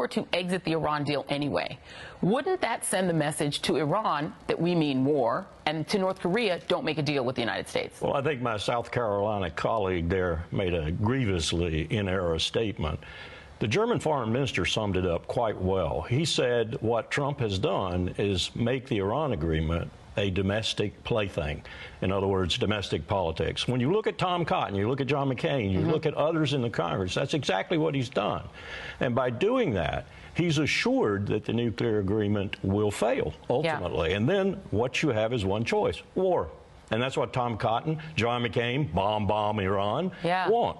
were to exit the Iran deal anyway, wouldn't that send the message to Iran that we mean war, and to North Korea, don't make a deal with the United States? Well, I think my South Carolina colleague there made a grievously in-error statement. The German foreign minister summed it up quite well. He said what Trump has done is make the Iran agreement a domestic plaything. In other words, domestic politics. When you look at Tom Cotton, you look at John McCain, you look at others in the Congress, that's exactly what he's done. And by doing that, he's assured that the nuclear agreement will fail, ultimately. Yeah. And then what you have is one choice, war. And that's what Tom Cotton, John McCain, bomb Iran, want.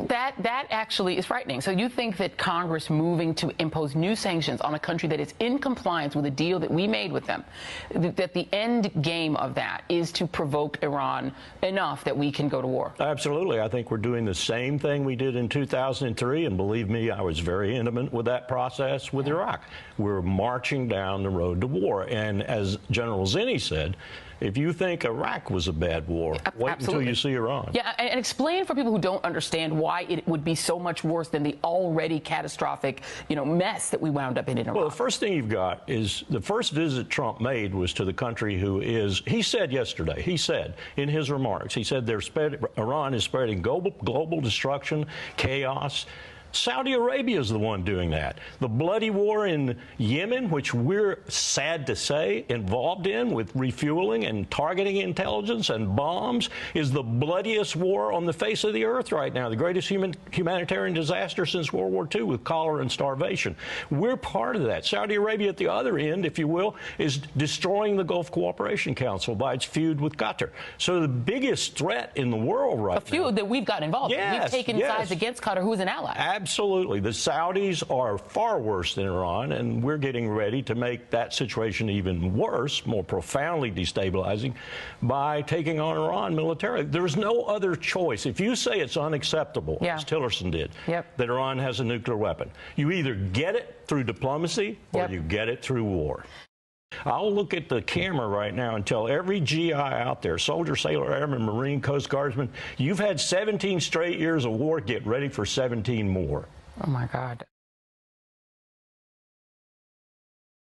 That actually is frightening. So you think that Congress moving to impose new sanctions on a country that is in compliance with a deal that we made with them, that the end game of that is to provoke Iran enough that we can go to war? Absolutely. I think we're doing the same thing we did in 2003, and believe me, I was very intimate with that process with Iraq. We're marching down the road to war. And as General Zinni said, if you think Iraq was a bad war, wait until you see Iran. Yeah, and explain for people who don't understand why it would be so much worse than the already catastrophic, mess that we wound up in Iraq. Well, the first thing you've got is the first visit Trump made was to the country who is, he said yesterday, he said in his remarks, he said Iran is spreading global destruction, chaos. Saudi Arabia is the one doing that. The bloody war in Yemen, which we're sad to say involved in with refueling and targeting intelligence and bombs, is the bloodiest war on the face of the earth right now, the greatest humanitarian disaster since World War II with cholera and starvation. We're part of that. Saudi Arabia at the other end, if you will, is destroying the Gulf Cooperation Council by its feud with Qatar. So the biggest threat in the world right now. A feud that we've got involved in. We've taken sides against Qatar, who is an ally. Absolutely. The Saudis are far worse than Iran, and we're getting ready to make that situation even worse, more profoundly destabilizing, by taking on Iran militarily. There's no other choice. If you say it's unacceptable, as Tillerson did, that Iran has a nuclear weapon, you either get it through diplomacy or you get it through war. I'll look at the camera right now and tell every GI out there, soldier, sailor, airman, Marine, Coast Guardsman, you've had 17 straight years of war. Get ready for 17 more. Oh, my God.